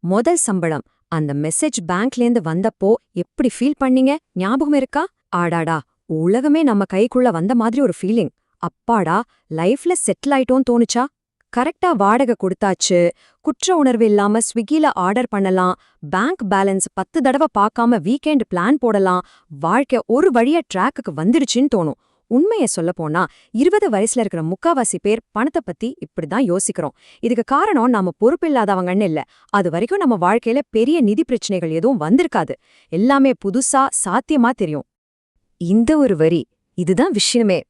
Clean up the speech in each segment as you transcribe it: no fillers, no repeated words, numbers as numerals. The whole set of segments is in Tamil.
முதல் சம்பளம் அந்த மெசேஜ் பேங்க்லேந்து வந்தப்போ எப்படி ஃபீல் பண்ணீங்க? ஞாபகம் இருக்கா? ஆடாடா, உலகமே நம்ம கைக்குள்ள வந்த மாதிரி ஒரு ஃபீலிங். அப்பாடா, லைஃப்ல செட்டில் ஆயிட்டோன்னு தோணுச்சா? கரெக்டா வாடகை கொடுத்தாச்சு, குற்ற உணர்வு இல்லாம ஸ்விக்கில ஆர்டர் பண்ணலாம், பேங்க் பேலன்ஸ் 10 தடவை பார்க்காம வீக்கெண்ட் பிளான் போடலாம், வாழ்க்கை ஒரு வழியா ட்ராக்குக்கு வந்துடுச்சுன்னு தோணும். உண்மைய சொல்லப்போனா 20 வயசுல இருக்கிற முக்காவாசி பேர் பணத்தை பத்தி இப்படிதான் யோசிக்கிறோம். இதுக்கு காரணம் நாம பொறுப்பில்லாதவங்கன்னு இல்ல. அது வரைக்கும் நம்ம வாழ்க்கையில பெரிய நிதி பிரச்சனைகள் எதுவும் வந்திருக்காது. எல்லாமே புதுசா சாத்தியமா தெரியும். இந்த ஒரு வரி, இதுதான் விஷயமே.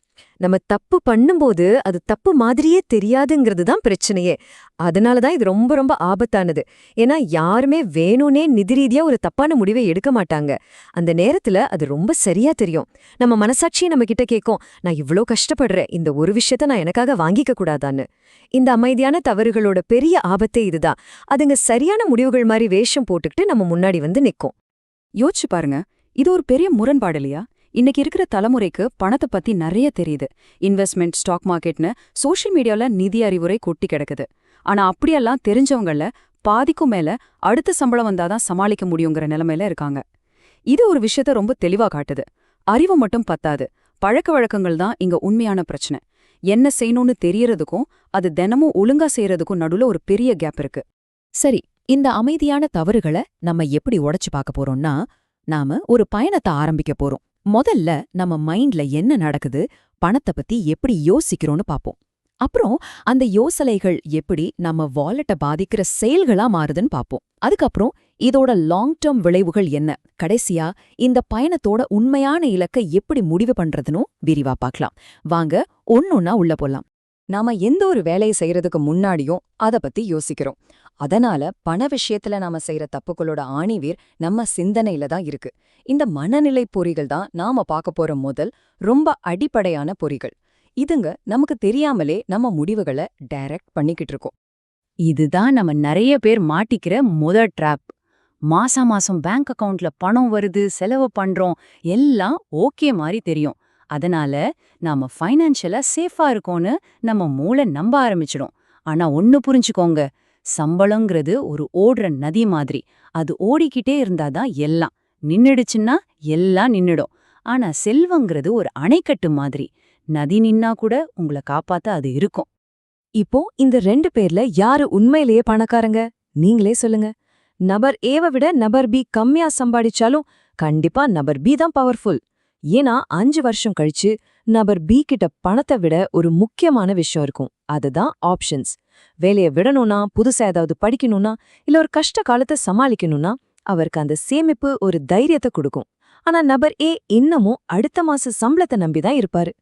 நம்ம தப்பு பண்ணும்போது அது தப்பு மாதிரியே தெரியாதுங்கிறது தான் பிரச்சனையே. அதனாலதான் இது ரொம்ப ரொம்ப ஆபத்தானது. ஏன்னா யாருமே வேணும்னே நிதி ரீதியா ஒரு தப்பான முடிவை எடுக்க மாட்டாங்க. அந்த நேரத்துல அது ரொம்ப சரியா தெரியும். நம்ம மனசாட்சியை நம்ம கிட்ட கேட்கும், நான் இவ்ளோ கஷ்டப்படுறேன், இந்த ஒரு விஷயத்த நான் எனக்காக வாங்கிக்க கூடாதான்னு. இந்த அமைதியான தவறுகளோட பெரிய ஆபத்தே இதுதான். அதுங்க சரியான முடிவுகள் மாதிரி வேஷம் போட்டுக்கிட்டு நம்ம முன்னாடி வந்து நிக்கும். யோசிச்சு பாருங்க, இது ஒரு பெரிய முரண்பாடு இல்லையா? இன்னைக்கு இருக்கிற தலைமுறைக்கு பணத்தை பத்தி நிறைய தெரியுது. இன்வெஸ்ட்மெண்ட், ஸ்டாக் மார்க்கெட்னு சோஷியல் மீடியால நிதி அறிவுரை கொட்டி கிடக்குது. ஆனா அப்படியெல்லாம் தெரிஞ்சவங்கள பாதிக்கும் மேல அடுத்த சம்பளம் வந்தாதான் சமாளிக்க முடியுங்கிற நிலைமையில இருக்காங்க. இது ஒரு விஷயத்த ரொம்ப தெளிவா காட்டுது. அறிவு மட்டும் பத்தாது, பழக்க வழக்கங்கள் தான் இங்க உண்மையான பிரச்சனை. என்ன செய்யணும்னு தெரியறதுக்கும் அது தினமும் ஒழுங்கா செய்யறதுக்கும் நடுவுல ஒரு பெரிய கேப் இருக்கு. சரி, இந்த அமைதியான தவறுகளை நம்ம எப்படி உடைச்சு பார்க்க போறோம்னா, நாம ஒரு பயணத்தை ஆரம்பிக்க போறோம். முதல்ல நம்ம மைண்ட்ல என்ன நடக்குது, பணத்தை பத்தி எப்படி யோசிக்கிறோம்னு பாப்போம். அப்புறம் அந்த யோசனைகள் எப்படி நம்ம வாலெட்டை பாதிக்கிற செயல்களா மாறுதுன்னு பாப்போம். அதுக்கப்புறம் இதோட லாங் டேர்ம் விளைவுகள் என்ன, கடைசியா இந்த பயணத்தோட உண்மையான இலக்கை எப்படி முடிவு பண்றதுன்னு விரிவா பார்க்கலாம். வாங்க ஒன்னொன்னா உள்ள போலாம். நாம எந்த ஒரு வேலையை செய்யறதுக்கு முன்னாடியும் அத பத்தி யோசிக்கிறோம். அதனால பண விஷயத்துல நாம செய்யற தப்புகளோட ஆணிவேர் நம்ம சிந்தனையில தான் இருக்கு. இந்த மனநிலை பொறிகள் தான் நாம பார்க்க போற முதல் ரொம்ப அடிப்படையான பொறிகள். இதுங்க நமக்கு தெரியாமலே நம்ம முடிவுகளை டைரக்ட் பண்ணிக்கிட்டு இருக்கோம். இதுதான் நம்ம நிறைய பேர் மாட்டிக்கிற முதல் ட்ராப். மாசா மாசம் பேங்க் அக்கவுண்ட்ல பணம் வருது, செலவு பண்றோம், எல்லாம் ஓகே மாதிரி தெரியும். அதனால நாம ஃபைனான்ஷியலா சேஃபா இருக்கோம்னு நம்ம மூளை நம்ப ஆரம்பிச்சிடும். ஆனா ஒன்னு புரிஞ்சுக்கோங்க, சம்பளங்கிறது ஒரு ஓடுற நதி மாதிரி. அது ஓடிக்கிட்டே இருந்தாதான் எல்லாம். நின்னுடுச்சுன்னா எல்லாம் நின்னுடும். ஆனா செல்வங்கிறது ஒரு அணைக்கட்டு மாதிரி. நதி நின்னா கூட உங்களை காப்பாத்த அது இருக்கும். இப்போ இந்த 2 பேர்ல யாரு உண்மையிலேயே பணக்காரங்க? நீங்களே சொல்லுங்க. நபர் ஏவை விட நபர் பி கம்மியா சம்பாதிச்சாலும் கண்டிப்பா நபர் பி தான் பவர்ஃபுல். ஏன்னா 5 வருஷம் கழிச்சு நபர் பி கிட்ட பணத்தை விட ஒரு முக்கியமான விஷயம் இருக்கும். அதுதான் ஆப்ஷன்ஸ். வேலையை விடணும்னா, புதுசா ஏதாவது படிக்கணும்னா, இல்ல ஒரு கஷ்ட காலத்தை சமாளிக்கணும்னா அவருக்கு அந்த சேமிப்பு ஒரு தைரியத்தை கொடுக்கும். ஆனா நபர் ஏ இன்னமும் அடுத்த மாச சம்பளத்தை நம்பிதான் இருப்பாரு.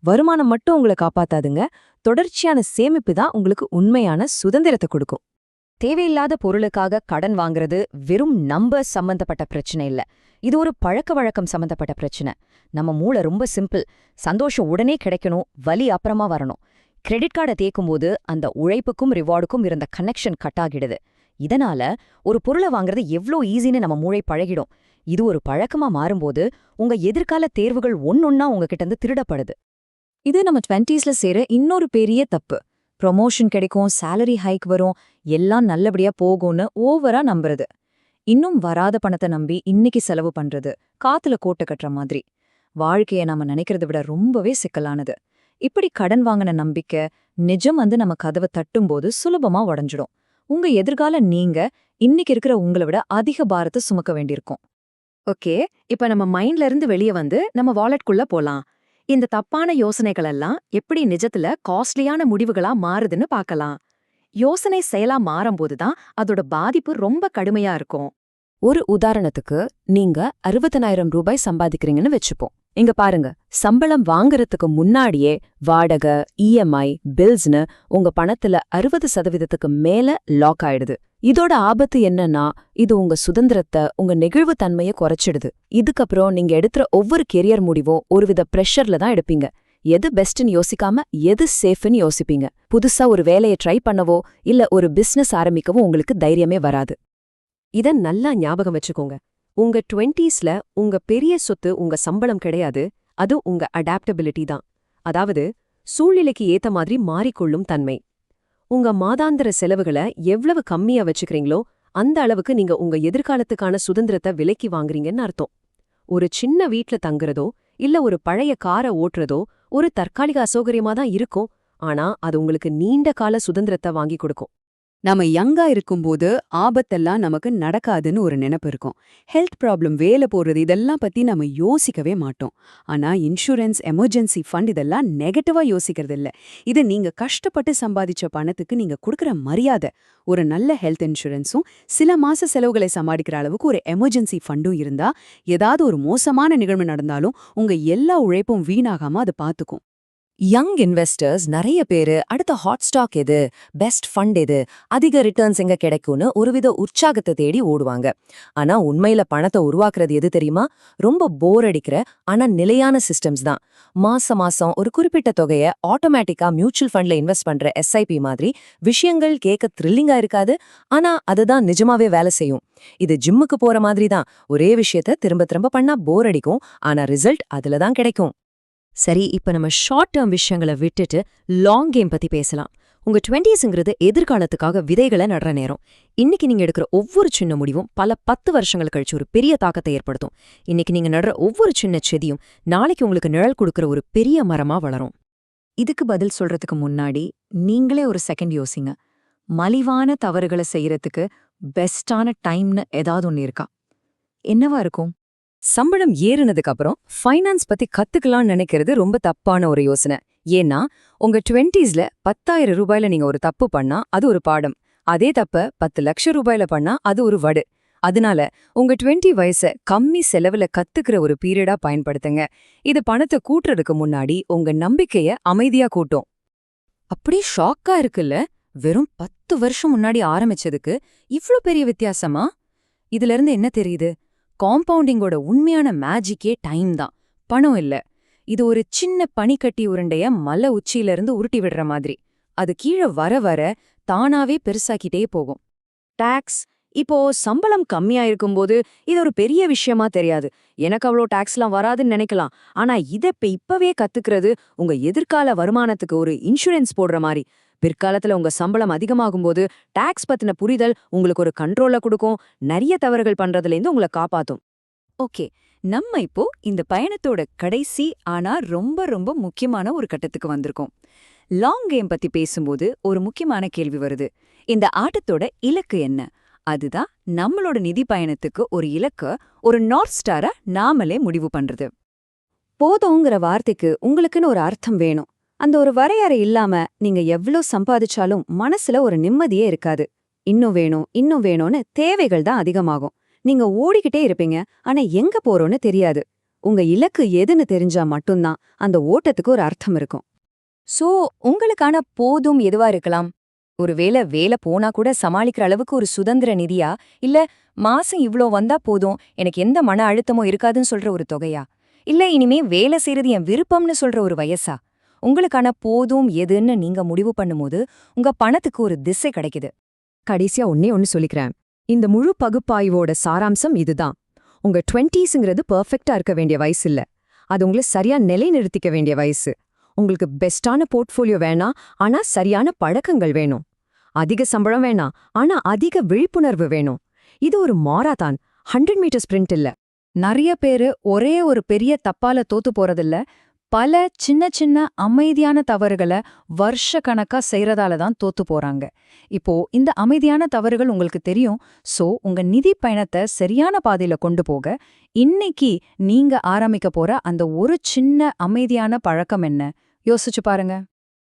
வருமானம் மட்டும் உங்களை காப்பாத்தாதுங்க, தொடர்ச்சியான சேமிப்பு தான் உங்களுக்கு உண்மையான சுதந்திரத்தை கொடுக்கும். தேவையில்லாத பொருளுக்காக கடன் வாங்குறது வெறும் நம்பர் சம்பந்தப்பட்ட பிரச்சனை இல்ல. இது ஒரு பழக்க வழக்கம் சம்பந்தப்பட்ட பிரச்சனை. நம்ம மூளை ரொம்ப சிம்பிள். சந்தோஷம் உடனே கிடைக்கணும், வலி அப்புறமா வரணும். கிரெடிட் கார்டை தேக்கும்போது அந்த உழைப்புக்கும் ரிவார்டுக்கும் இருந்த கனெக்ஷன் கட் ஆகிடுது. இதனால ஒரு பொருளை வாங்குறது எவ்ளோ ஈஸின்னு நம்ம மூளை பழகிடும். இது ஒரு பழக்கமா மாறும்போது உங்க எதிர்கால தேர்வுகள் ஒன்னொன்னா உங்ககிட்ட இருந்து திருடப்படுது. இது நம்ம 20ஸ்ல சேர இன்னொரு பெரிய தப்பு. ப்ரொமோஷன் கிடைக்கும், சேலரி ஹைக் வரும், எல்லாம் நல்லபடியா போகும்னு ஓவரா நம்புறது. இன்னும் வராத பணத்தை நம்பி இன்னைக்கு செலவு பண்றது காத்துல கோட்டை கட்டுற மாதிரி. வாழ்க்கைய நாம நினைக்கிறத விட ரொம்பவே சிக்கலானது. இப்படி கடன் வாங்கின நம்பிக்கை நிஜம் நம்ம கதவை தட்டும்போது சுலபமா உடைஞ்சிடும். உங்க எதிர்கால நீங்க இன்னைக்கு இருக்கிற உங்களை விட அதிக பாரத்தை சுமக்க வேண்டியிருக்கும். ஓகே, இப்ப நம்ம மைண்ட்ல இருந்து வெளியே வந்து நம்ம வாலெட்குள்ள போலாம். இந்த தப்பான யோசனைகள் எல்லாம் எப்படி நிஜத்துல காஸ்ட்லியான முடிவுகளா மாறுதுன்னு பார்க்கலாம். யோசனை செயலா மாறும்போதுதான் அதோட பாதிப்பு ரொம்ப கடுமையா இருக்கும். ஒரு உதாரணத்துக்கு, நீங்க 60,000 ரூபாய் சம்பாதிக்கிறீங்கன்னு வச்சுப்போம். இங்க பாருங்க, சம்பளம் வாங்குறதுக்கு முன்னாடியே வாடகை, இஎம்ஐ, பில்ஸ்னு உங்க பணத்துல 60% மேல லாக் ஆயிடுது. இதோட ஆபத்து என்னன்னா, இது உங்க சுதந்திரத்தை, உங்க நெகிழ்வு தன்மையை குறைச்சிடுது. இதுக்கப்புறம் நீங்க எடுத்துற ஒவ்வொரு கெரியர் முடிவும் ஒருவித ப்ரெஷர்ல தான் எடுப்பீங்க. எது பெஸ்ட்னு யோசிக்காம எது சேஃப்னு யோசிப்பீங்க. புதுசா ஒரு வேலையை ட்ரை பண்ணவோ இல்ல ஒரு பிசினஸ் ஆரம்பிக்கவோ உங்களுக்கு தைரியமே வராது. இத நல்லா ஞாபகம் வச்சுக்கோங்க. உங்க 20ஸ்ல உங்க பெரிய சொத்து உங்க சம்பளம் கிடையாது, அது உங்க அடாப்டபிலிட்டி தான். அதாவது சூழ்நிலைக்கு ஏத்த மாதிரி மாறிக்கொள்ளும் தன்மை. உங்க மாதாந்திர செலவுகளை எவ்வளவு கம்மியா வச்சுக்கிறீங்களோ அந்த அளவுக்கு நீங்க உங்க எதிர்காலத்துக்கான சுதந்திரத்தை விலைக்கு வாங்குறீங்கன்னு அர்த்தம். ஒரு சின்ன வீட்ல தங்குறதோ இல்ல ஒரு பழைய காரை ஓட்டுறதோ ஒரு தற்காலிக அசௌகரியமா தான் இருக்கும். ஆனா அது உங்களுக்கு நீண்ட கால சுதந்திரத்தை வாங்கி கொடுக்கும். நம்ம யங்கா இருக்கும்போது ஆபத்தெல்லாம் நமக்கு நடக்காதுன்னு ஒரு நினைப்பு இருக்கும். ஹெல்த் ப்ராப்ளம், வேலை போடுறது இதெல்லாம் பத்தி நம்ம யோசிக்கவே மாட்டோம். ஆனா இன்சூரன்ஸ், எமர்ஜென்சி ஃபண்ட் இதெல்லாம் நெகட்டிவா யோசிக்கிறது இல்ல. இது நீங்க கஷ்டப்பட்டு சம்பாதிச்ச பணத்துக்கு நீங்க கொடுக்கற மரியாதை. ஒரு நல்ல ஹெல்த் இன்சூரன்ஸும் சில மாச செலவுகளை சமாளிக்கிற அளவுக்கு ஒரு எமர்ஜென்சி ஃபண்டும் இருந்தா ஏதாவது ஒரு மோசமான நிகழ்வு நடந்தாலும் உங்க எல்லா உழைப்பும் வீணாகாம அது பாத்துக்கும். யங் இன்வெஸ்டர்ஸ் நிறைய பேரு அடுத்த ஹாட் ஸ்டாக் எது, பெஸ்ட் ஃபண்ட் எது, அதிக ரிட்டர்ன்ஸ் எங்க கிடைக்கும்னு ஒருவித உற்சாகத்தை தேடி ஓடுவாங்க. ஆனா உண்மையில பணத்தை உருவாக்குறது எது தெரியுமா? ரொம்ப போர் அடிக்கிற ஆனா நிலையான சிஸ்டம்ஸ் தான். மாசம் ஒரு குறிப்பிட்ட தொகையை ஆட்டோமேட்டிக்கா மியூச்சுவல் ஃபண்ட்ல இன்வெஸ்ட் பண்ற எஸ்ஐபி மாதிரி விஷயங்கள் கேட்க த்ரில்லிங்கா இருக்காது. ஆனா அதுதான் நிஜமாவே வேலை செய்யும். இது ஜிம்முக்கு போற மாதிரி தான். ஒரே விஷயத்த திரும்ப திரும்ப பண்ணா போர் அடிக்கும், ஆனா ரிசல்ட் அதுல தான் கிடைக்கும். சரி, இப்ப நம்ம ஷார்ட் டேர்ம் விஷயங்களை விட்டுட்டு லாங் கேம் பத்தி பேசலாம். உங்க 20ஸ்ங்கிறது எதிர்காலத்துக்காக விதைகளை நடுற நேரம். இன்னைக்கு நீங்க எடுக்கிற ஒவ்வொரு சின்ன முடிவும் பல 10 வருஷங்கள் கழிச்சு ஒரு பெரிய தாக்கத்தை ஏற்படுத்தும். இன்னைக்கு நீங்க நடுற ஒவ்வொரு சின்ன செடியும் நாளைக்கு உங்களுக்கு நிழல் கொடுக்கிற ஒரு பெரிய மரமா வளரும். இதுக்கு பதில் சொல்றதுக்கு முன்னாடி நீங்களே ஒரு செகண்ட் யோசிங்க. மலிவான தவறுகளை செய்யறதுக்கு பெஸ்டான டைம்னு ஏதாவது ஒன்று இருக்கா? என்னவா இருக்கும்? சம்பளம் ஏறுனதுக்கு அப்புறம் ஃபைனான்ஸ் பத்தி கத்துக்கலாம்னு நினைக்கிறது ரொம்ப தப்பான ஒரு யோசனை. ஏன்னா உங்க 20ஸ்ல 10,000 ரூபாயில நீங்க ஒரு தப்பு பண்ணா அது ஒரு பாடம். அதே தப்ப 10 லட்சம் ரூபாயில பண்ணா அது ஒரு வடு. அதனால உங்க 20 வயசை கம்மி செலவுல கத்துக்கிற ஒரு பீரியடா பயன்படுத்துங்க. இது பணத்தை கூட்டுறதுக்கு முன்னாடி உங்க நம்பிக்கைய அமைதியா கூட்டும். அப்படியே ஷாக்கா இருக்குல்ல? வெறும் 10 வருஷம் முன்னாடி ஆரம்பிச்சதுக்கு இவ்ளோ பெரிய வித்தியாசமா? இதுல இருந்து என்ன தெரியுது? காம்பவுண்டிங்கோட உண்மையான மேஜிக்கே டைம் தான், பணம் இல்ல. இது ஒரு சின்ன பனிக்கட்டி உருண்டைய மலை உச்சியிலிருந்து உருட்டி விடுற மாதிரி. அது கீழே வர வர தானாவே பெருசாக்கிட்டே போகும். டாக்ஸ். இப்போ சம்பளம் கம்மியா இருக்கும்போது இது ஒரு பெரிய விஷயமா தெரியாது. எனக்கு அவ்வளோ டாக்ஸ்லாம் வராதுன்னு நினைக்கலாம். ஆனா இதை இப்பவே கத்துக்கிறது உங்க எதிர்கால வருமானத்துக்கு ஒரு இன்சூரன்ஸ் போடுற மாதிரி. பிற்காலத்துல உங்க சம்பளம் அதிகமாகும்போது டாக்ஸ் பத்தின புரிதல் உங்களுக்கு ஒரு கண்ட்ரோல கொடுக்கும், நிறைய தவறுகள் பண்றதுலேருந்து உங்களை காப்பாத்தும். ஓகே, நம்ம இப்போ இந்த பயணத்தோட கடைசி ஆனா ரொம்ப ரொம்ப முக்கியமான ஒரு கட்டத்துக்கு வந்திருக்கோம். லாங் கேம் பத்தி பேசும்போது ஒரு முக்கியமான கேள்வி வருது. இந்த ஆட்டத்தோட இலக்கு என்ன? அதுதான் நம்மளோட நிதி பயணத்துக்கு ஒரு இலக்க, ஒரு நார்த் ஸ்டாரை நாமளே முடிவு பண்றது. போதுங்கிற வார்த்தைக்கு உங்களுக்குன்னு ஒரு அர்த்தம் வேணும். அந்த ஒரு வரையறை இல்லாம நீங்க எவ்ளோ சம்பாதிச்சாலும் மனசுல ஒரு நிம்மதியே இருக்காது. இன்னும் வேணும், இன்னும் வேணும்னு தேவைகள் தான் அதிகமாகும். நீங்க ஓடிக்கிட்டே இருப்பீங்க, ஆனா எங்க போறோன்னு தெரியாது. உங்க இலக்கு எதுன்னு தெரிஞ்சா மட்டும்தான் அந்த ஓட்டத்துக்கு ஒரு அர்த்தம் இருக்கும். சோ உங்களுக்கான போதும் எதுவா இருக்கலாம்? ஒருவேளை வேலை போனா கூட சமாளிக்கிற அளவுக்கு ஒரு சுதந்திர நிதியா, இல்ல மாசம் இவ்ளோ வந்தா போதும் எனக்கு எந்த மன அழுத்தமோ இருக்காதுன்னு சொல்ற ஒரு தொகையா, இல்ல இனிமே வேலை செய்யறது என் விருப்பம்னு சொல்ற ஒரு வயசா? உங்களுக்கான போதும் எதுன்னு நீங்க முடிவு பண்ணும்போது உங்க பணத்துக்கு ஒரு திசை கிடைக்குது. கடைசியா ஒண்ணு சொல்லிக்கிறேன். இந்த முழு பகுப்பாய்வோட சாராம்சம் இதுதான். உங்க 20ஸ்ங்கிறது பெர்ஃபெக்ட்டா இருக்க வேண்டிய வயசு இல்ல. அது உங்களை சரியா நிலைநிறுத்திக்க வேண்டிய வயசு. உங்களுக்கு பெஸ்டான போர்ட்ஃபோலியோ வேணாம், ஆனா சரியான பழக்கங்கள் வேணும். அதிக சம்பளம் வேணாம், ஆனா அதிக விழிப்புணர்வு வேணும். இது ஒரு மாராத்தான், 100 மீட்டர் ஸ்பிரிண்ட் இல்ல. நிறைய பேரு ஒரே ஒரு பெரிய தப்பால தோத்து போறதில்ல, பல சின்ன சின்ன அமைதியான தவறுகளை வருஷ கணக்கா செய்யறதால தான் தோத்து போறாங்க. இப்போ இந்த அமைதியான தவறுகள் உங்களுக்கு தெரியும். சோ உங்க நிதி பயணத்தை சரியான பாதையில கொண்டு போக இன்னைக்கு நீங்க ஆரம்பிக்க போற அந்த ஒரு சின்ன அமைதியான பழக்கம் என்ன? யோசிச்சு பாருங்க.